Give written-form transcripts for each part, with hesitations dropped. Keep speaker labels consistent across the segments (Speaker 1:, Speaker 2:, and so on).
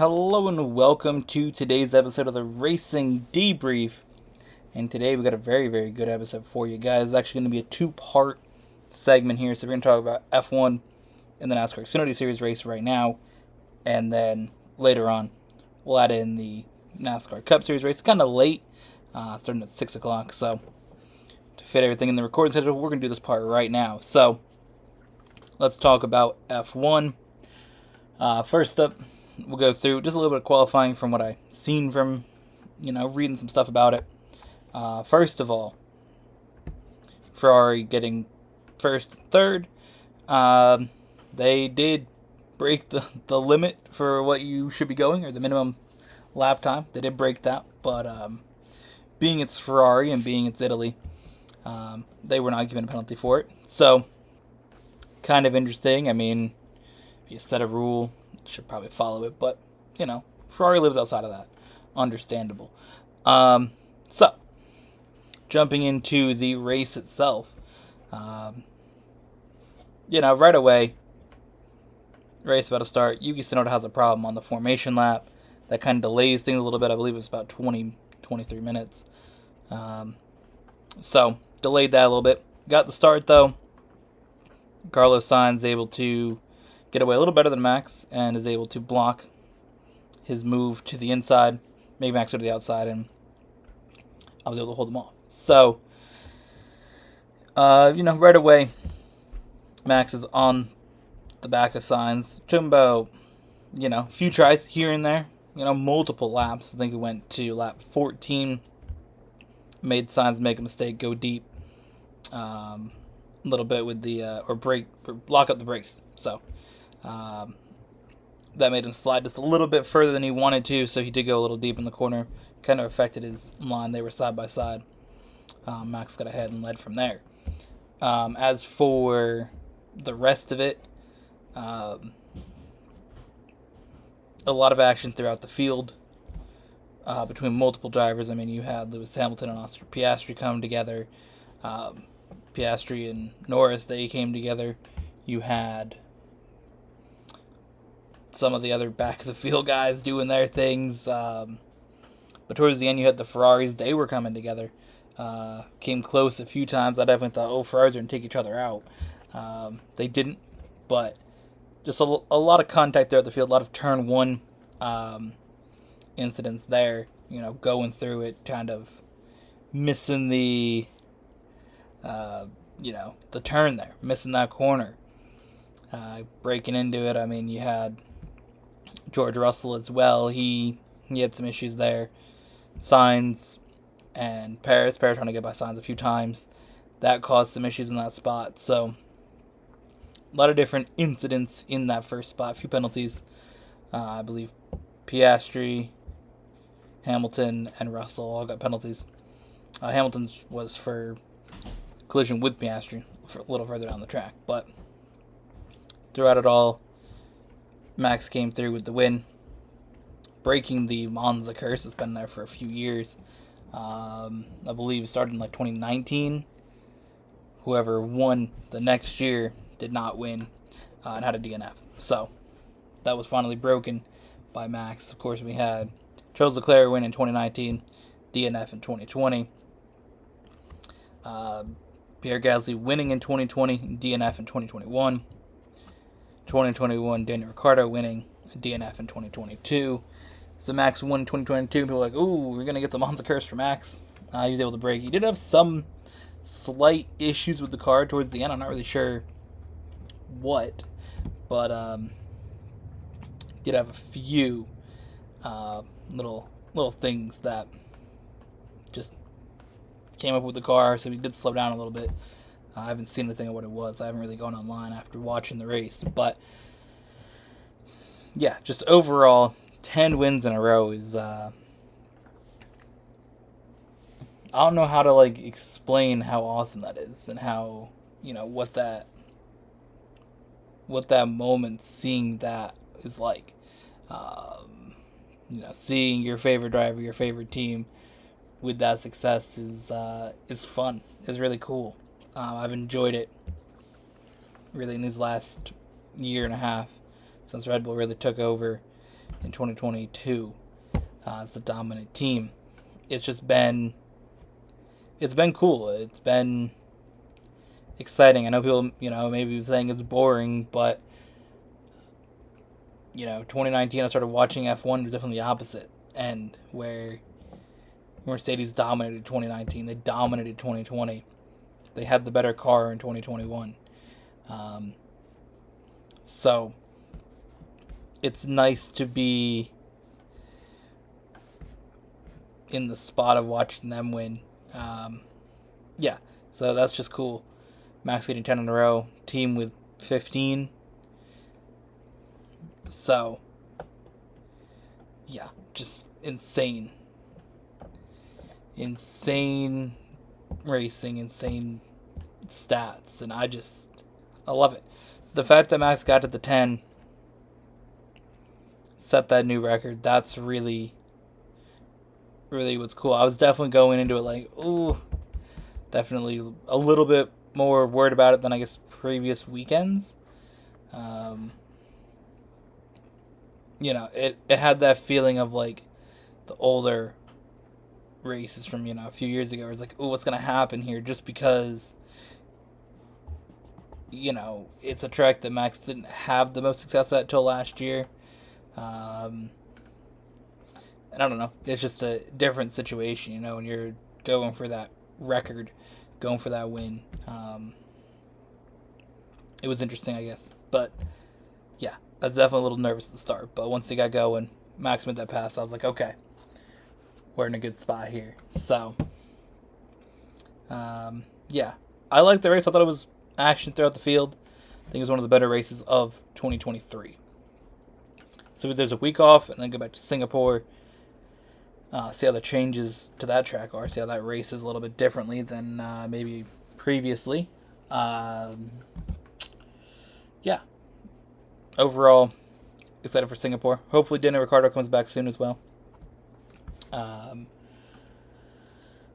Speaker 1: Hello and welcome to today's episode of the Racing Debrief. And today we got a very, very good episode for you guys. It's actually going to be a two-part segment here. So we're going to talk about F1 and the NASCAR Xfinity Series race right now. And then later on, we'll add in the NASCAR Cup Series race. It's kind of late, starting at 6 o'clock. So to fit everything in the recording schedule, we're going to do this part right now. So let's talk about F1. First up, we'll go through just a little bit of qualifying from what I've seen from, reading some stuff about it. First of all, Ferrari getting first and third. They did break the limit for what you should be going, or the minimum lap time. They did break that, but being it's Ferrari and being it's Italy, they were not given a penalty for it. So, kind of interesting. I mean, if you set a rule, you should probably follow it, but, Ferrari lives outside of that. Understandable. So, jumping into the race itself, right away, race about to start, Yuki Tsunoda has a problem on the formation lap. That kind of delays things a little bit. I believe it was about 23 minutes. So, delayed that a little bit. Got the start, though. Carlos Sainz able to get away a little better than Max and is able to block his move to the inside, make Max go to the outside, and I was able to hold him off. So, right away, Max is on the back of Sainz. Took him about, a few tries here and there, multiple laps. I think it went to lap 14. Made Sainz make a mistake, go deep a little bit with the, or lock up the brakes. So, that made him slide just a little bit further than he wanted to, so he did go a little deep in the corner. Kind of affected his line. They were side by side. Max got ahead and led from there. As for the rest of it, a lot of action throughout the field between multiple drivers. I mean, you had Lewis Hamilton and Oscar Piastri come together. Piastri and Norris, they came together. You had some of the other back of the field guys doing their things. But towards the end, you had the Ferraris. They were coming together. Came close a few times. I definitely thought, Ferraris are going to take each other out. They didn't, but just a lot of contact there at the field. A lot of turn one incidents there. Going through it, kind of missing the, the turn there. Missing that corner. Breaking into it. I mean, you had George Russell as well. He had some issues there. Sainz and Paris trying to get by Sainz a few times. That caused some issues in that spot. So, a lot of different incidents in that first spot. A few penalties. I believe Piastri, Hamilton, and Russell all got penalties. Hamilton's was for collision with Piastri for a little further down the track. But throughout it all, Max came through with the win, breaking the Monza curse. It's been there for a few years. I believe it started in 2019. Whoever won the next year did not win and had a DNF. So that was finally broken by Max. Of course, we had Charles Leclerc win in 2019, DNF in 2020. Pierre Gasly winning in 2020, DNF in 2021. 2021, Daniel Ricciardo winning a DNF in 2022. So Max won in 2022. People were like, ooh, we're going to get the Monza curse for Max. He was able to break. He did have some slight issues with the car towards the end. I'm not really sure what. But did have a few little things that just came up with the car. So he did slow down a little bit. I haven't seen anything of what it was. I haven't really gone online after watching the race. But, yeah, just overall, 10 wins in a row is, I don't know how to, explain how awesome that is and how, what that moment, seeing that is like. Seeing your favorite driver, your favorite team with that success is fun. It's really cool. I've enjoyed it really in these last year and a half since Red Bull really took over in 2022 as the dominant team. It's just been cool. It's been exciting. I know people, maybe saying it's boring, but 2019 I started watching F1. It was definitely the opposite end, where Mercedes dominated 2019. They dominated 2020. They had the better car in 2021. So it's nice to be in the spot of watching them win. Yeah, so that's just cool. Max getting 10 in a row, team with 15. So, yeah, just insane. Insane racing, insane stats, and I love it. The fact that Max got to the 10, set that new record, that's really, really what's cool. I was definitely going into it like, ooh, definitely a little bit more worried about it than I guess previous weekends. It had that feeling of like the older races from, a few years ago. It was like, ooh, what's going to happen here? Just because, it's a track that Max didn't have the most success at till last year. And I don't know. It's just a different situation, when you're going for that record, going for that win. It was interesting, I guess. But, yeah, I was definitely a little nervous at the start. But once they got going, Max made that pass, I was like, okay, we're in a good spot here. So, yeah. I liked the race. I thought it was action throughout the field. I think it was one of the better races of 2023. So there's a week off, and then go back to Singapore. See how the changes to that track are. See how that race is a little bit differently than maybe previously. Yeah. Overall, excited for Singapore. Hopefully Daniel Ricciardo comes back soon as well. I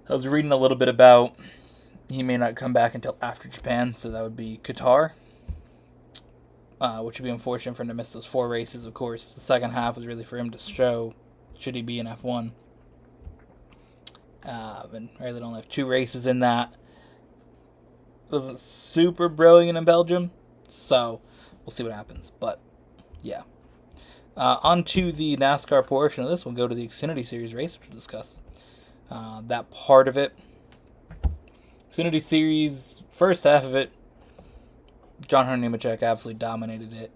Speaker 1: was reading a little bit about he may not come back until after Japan, so that would be Qatar, which would be unfortunate for him to miss those 4 races. Of course, the second half was really for him to show should he be in F1. And really only have 2 races in that. Wasn't super brilliant in Belgium, so we'll see what happens. But yeah, on to the NASCAR portion of this. We'll go to the Xfinity Series race, which we'll discuss that part of it. Xfinity Series, first half of it, John Hunter Nemechek absolutely dominated it.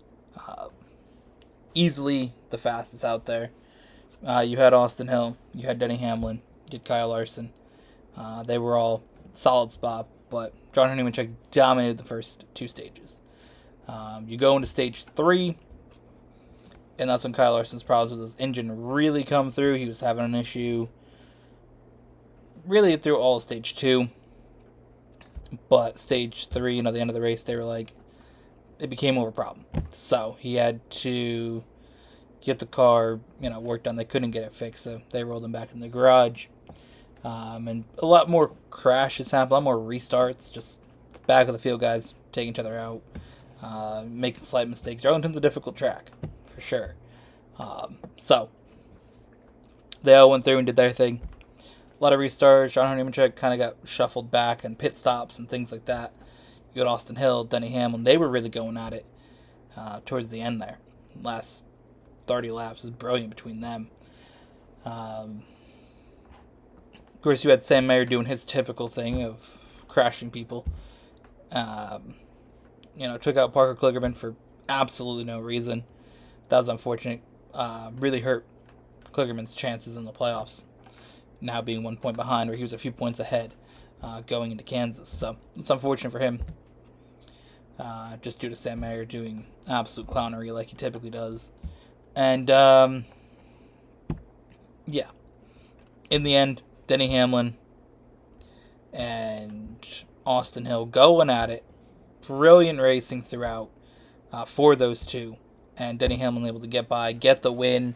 Speaker 1: Easily the fastest out there. You had Austin Hill, you had Denny Hamlin, you had Kyle Larson. They were all solid spot, but John Hunter Nemechek dominated the first 2 stages. You go into stage 3, and that's when Kyle Larson's problems with his engine really come through. He was having an issue really through all of stage 2. But stage 3, the end of the race, they were like, it became more of a problem. So he had to get the car, worked on. They couldn't get it fixed, so they rolled him back in the garage. And a lot more crashes happened, a lot more restarts, just back of the field guys taking each other out, making slight mistakes. Darlington's a difficult track, for sure. So they all went through and did their thing. A lot of restarts. John Hunter Nemechek kind of got shuffled back and pit stops and things like that. You got Austin Hill, Denny Hamlin. They were really going at it towards the end there. Last 30 laps was brilliant between them. Of course, you had Sam Mayer doing his typical thing of crashing people. Took out Parker Kligerman for absolutely no reason. That was unfortunate. Really hurt Kligerman's chances in the playoffs. Now being 1 point behind, where he was a few points ahead going into Kansas. So it's unfortunate for him. Just due to Sam Mayer doing absolute clownery like he typically does. And, yeah. In the end, Denny Hamlin and Austin Hill going at it. Brilliant racing throughout for those two. And Denny Hamlin able to get by, get the win.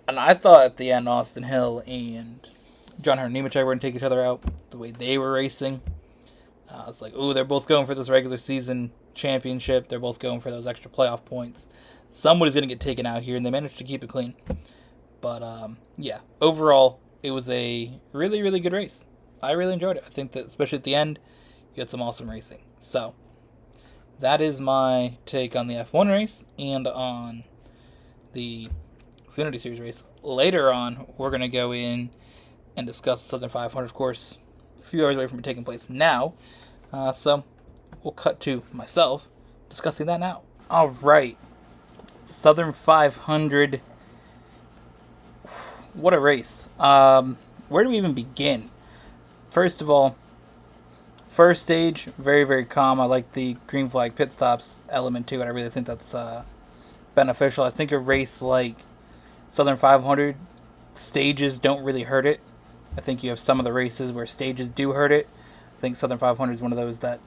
Speaker 1: And I thought at the end Austin Hill and John Hunter Nemechek were going to take each other out the way they were racing. I was like, ooh, they're both going for this regular season championship. They're both going for those extra playoff points. somebody's going to get taken out here, and they managed to keep it clean. But, yeah, overall, it was a really, really good race. I really enjoyed it. I think that, especially at the end, you had some awesome racing. So, that is my take on the F1 race and on the Xfinity Series race. Later on, we're going to go in and discuss the Southern 500, of course, a few hours away from it taking place now. So, we'll cut to myself discussing that now. All right. Southern 500. What a race. Where do we even begin? First of all, first stage, very, very calm. I like the green flag pit stops element to it. I really think that's beneficial. I think a race like Southern 500, stages don't really hurt it. I think you have some of the races where stages do hurt it. I think Southern 500 is one of those that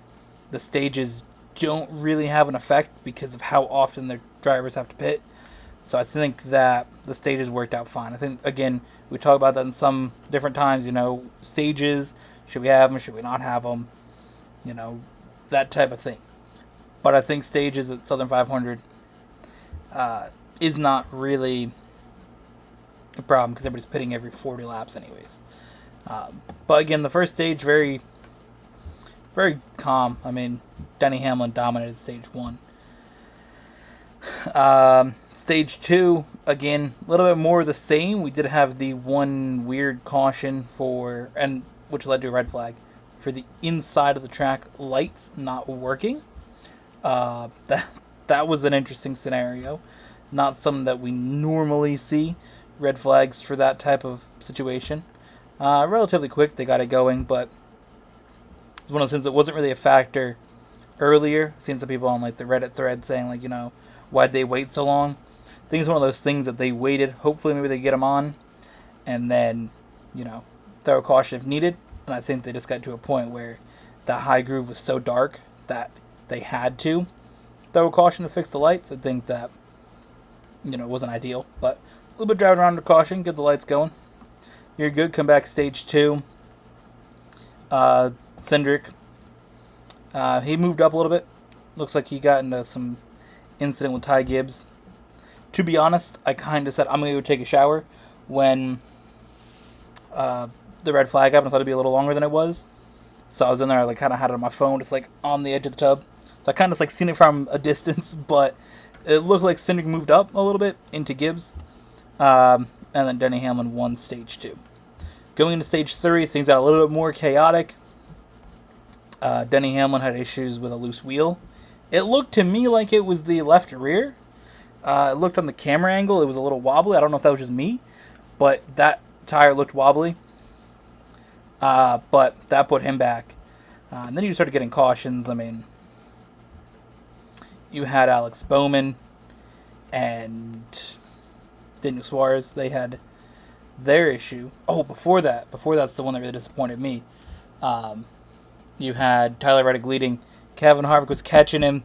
Speaker 1: the stages don't really have an effect because of how often their drivers have to pit. So I think that the stages worked out fine. I think, again, we talk about that in some different times, stages, should we have them, should we not have them, that type of thing. But I think stages at Southern 500 is not really a problem because everybody's pitting every 40 laps anyways. But again, the first stage, very, very calm. I mean, Denny Hamlin dominated stage 1. Stage 2, again, a little bit more of the same. We did have the one weird caution which led to a red flag for the inside of the track lights not working. That was an interesting scenario. Not something that we normally see. Red flags for that type of situation. Relatively quick, they got it going, but it's one of those things that wasn't really a factor earlier. I've seen some people on the Reddit thread saying why'd they wait so long? I think it's one of those things that they waited. Hopefully maybe they get them on and then, throw a caution if needed. And I think they just got to a point where that high groove was so dark that they had to throw a caution to fix the lights. I think that, wasn't ideal. But a little bit driving around under caution, get the lights going. You're good. Come back stage 2. Cindric, he moved up a little bit. Looks like he got into some incident with Ty Gibbs. To be honest, I kind of said I'm going to go take a shower when the red flag happened. I thought it'd be a little longer than it was. So I was in there, I kind of had it on my phone, just on the edge of the tub. So I kind of seen it from a distance, but it looked like Cindric moved up a little bit into Gibbs. And then Denny Hamlin won stage 2. Going into stage 3, things got a little bit more chaotic. Denny Hamlin had issues with a loose wheel. It looked to me like it was the left rear. It looked on the camera angle, it was a little wobbly. I don't know if that was just me, but that tire looked wobbly. But that put him back. And then you started getting cautions. I mean, you had Alex Bowman and Daniel Suarez. They had their issue. Oh, before that's the one that really disappointed me. You had Tyler Reddick leading. Kevin Harvick was catching him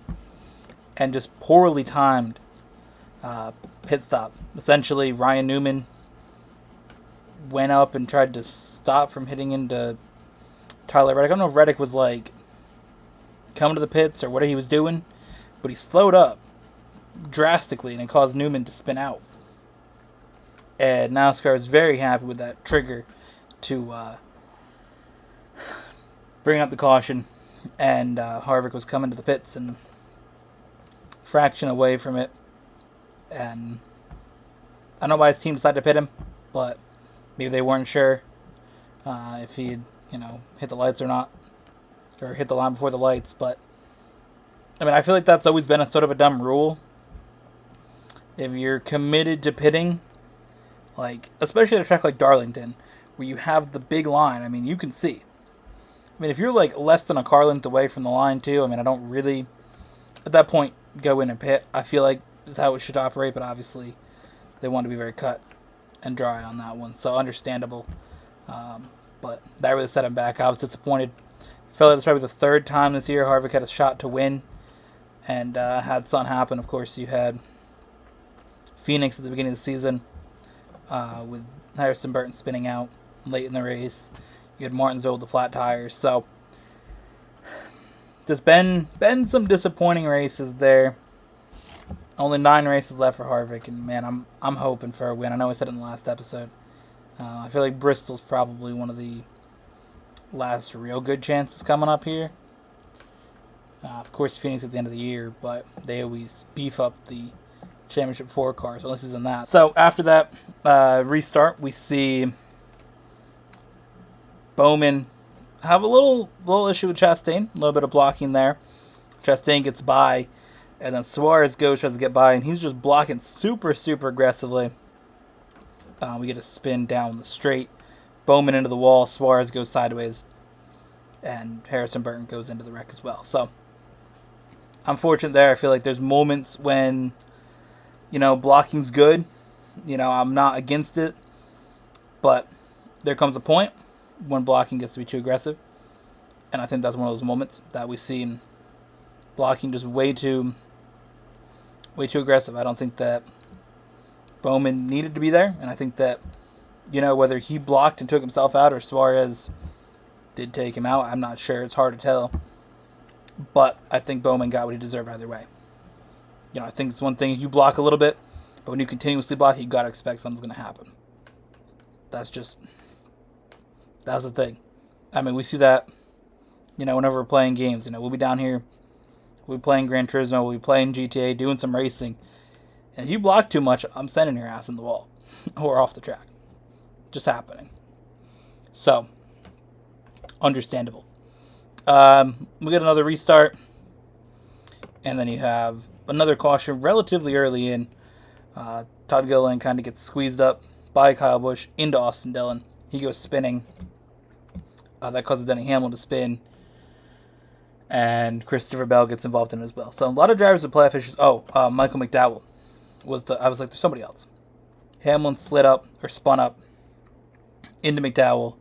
Speaker 1: and just poorly timed pit stop. Essentially, Ryan Newman went up and tried to stop from hitting into Tyler Reddick. I don't know if Reddick was coming to the pits or what he was doing, but he slowed up drastically and it caused Newman to spin out. And NASCAR is very happy with that trigger to bring out the caution. And Harvick was coming to the pits and fraction away from it. And I don't know why his team decided to pit him, but maybe they weren't sure if he had, hit the lights or not, or hit the line before the lights. But I mean, I feel like that's always been a sort of a dumb rule. If you're committed to pitting, especially at a track like Darlington, where you have the big line, I mean, you can see. I mean, if you're less than a car length away from the line too, I mean, I don't really, at that point, go in and pit. I feel like is how it should operate, but obviously they want to be very cut and dry on that one, so understandable. But that really set him back. I was disappointed. Felt like it was probably the third time this year Harvick had a shot to win, and had something happen. Of course, you had Phoenix at the beginning of the season with Harrison Burton spinning out late in the race. You had Martinsville with the flat tires. So just been some disappointing races there. Only 9 races left for Harvick, and man, I'm hoping for a win. I know I said it in the last episode. I feel like Bristol's probably one of the last real good chances coming up here. Of course, Phoenix at the end of the year, but they always beef up the Championship 4 cars, unless it's in that. So after that restart, we see Bowman have a little issue with Chastain, a little bit of blocking there. Chastain gets by, and then Suarez tries to get by, and he's just blocking super, super aggressively. We get a spin down the straight. Bowman into the wall, Suarez goes sideways, and Harrison Burton goes into the wreck as well. So, I'm fortunate there. I feel like there's moments when, blocking's good. I'm not against it, but there comes a point when blocking gets to be too aggressive, and I think that's one of those moments that we see blocking just way too aggressive. I don't think that Bowman needed to be there, and I think that, whether he blocked and took himself out or Suarez did take him out, I'm not sure. It's hard to tell. But I think Bowman got what he deserved either way. I think it's one thing if you block a little bit, but when you continuously block, you got to expect something's going to happen. That's the thing. I mean, we see that, whenever we're playing games. We'll be down here, we'll be playing Gran Turismo, we'll be playing GTA, doing some racing. And if you block too much, I'm sending your ass in the wall or off the track. Just happening. So, understandable. We get another restart, and then you have another caution relatively early in. Todd Gilliland kind of gets squeezed up by Kyle Busch into Austin Dillon. He goes spinning. That causes Denny Hamlin to spin, and Christopher Bell gets involved in it as well. So a lot of drivers with playoff issues. Michael McDowell I was like, there's somebody else. Hamlin spun up into McDowell,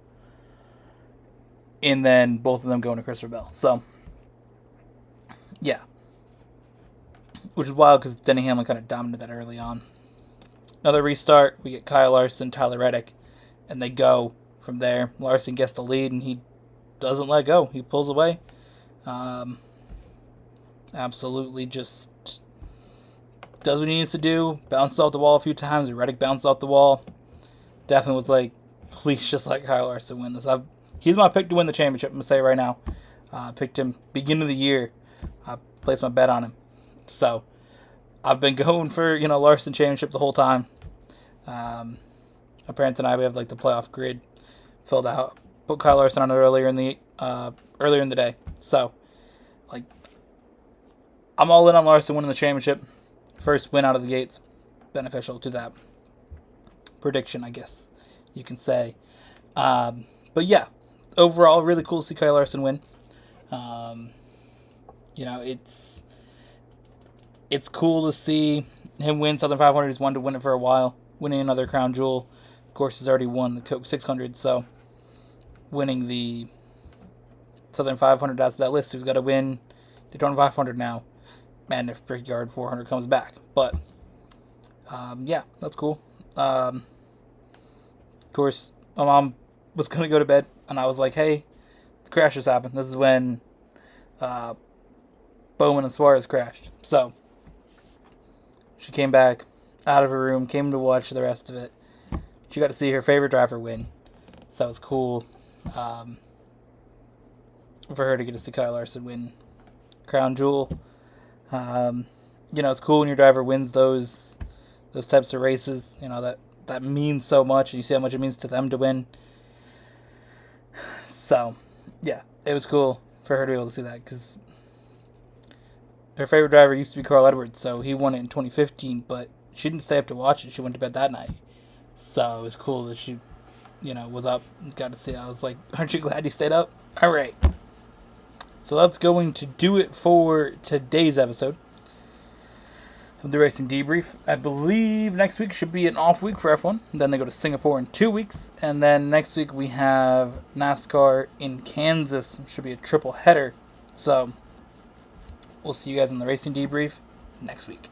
Speaker 1: and then both of them go into Christopher Bell. So, yeah. Which is wild because Denny Hamlin kind of dominated that early on. Another restart. We get Kyle Larson, Tyler Reddick, and they go from there. Larson gets the lead, and he doesn't let go. He pulls away. Absolutely just does what he needs to do. Bounced off the wall a few times. Reddick bounced off the wall. Definitely was like, please just let Kyle Larson win this. He's my pick to win the championship, I'm going to say right now. Picked him beginning of the year. I placed my bet on him. So, I've been going for, Larson championship the whole time. My parents and I, we have like the playoff grid filled out. Put Kyle Larson on it earlier in the day. So, like, I'm all in on Larson winning the championship. First win out of the gates. Beneficial to that prediction, I guess you can say. But yeah, overall, really cool to see Kyle Larson win. It's cool to see him win Southern 500. He's wanted to win it for a while. Winning another crown jewel. Of course, he's already won the Coke 600, so winning the Southern 500 adds to that list. He's got to win Daytona 500 now. And if Brickyard 400 comes back. But, yeah, that's cool. Of course, my mom was going to go to bed, and I was like, hey, the crash just happened. This is when Bowman and Suarez crashed. So, she came back out of her room, came to watch the rest of it. She got to see her favorite driver win. So it was cool for her to get to see Kyle Larson win crown jewel. It's cool when your driver wins those types of races. That means so much, and you see how much it means to them to win. So, yeah, it was cool for her to be able to see that, because her favorite driver used to be Carl Edwards, so he won it in 2015, but she didn't stay up to watch it. She went to bed that night. So it was cool that she, was up and got to see it. I was like, aren't you glad you stayed up? All right. So that's going to do it for today's episode of the Racing Debrief. I believe next week should be an off week for F1. Then they go to Singapore in 2 weeks. And then next week we have NASCAR in Kansas. Should be a triple header. So we'll see you guys in the Racing Debrief next week.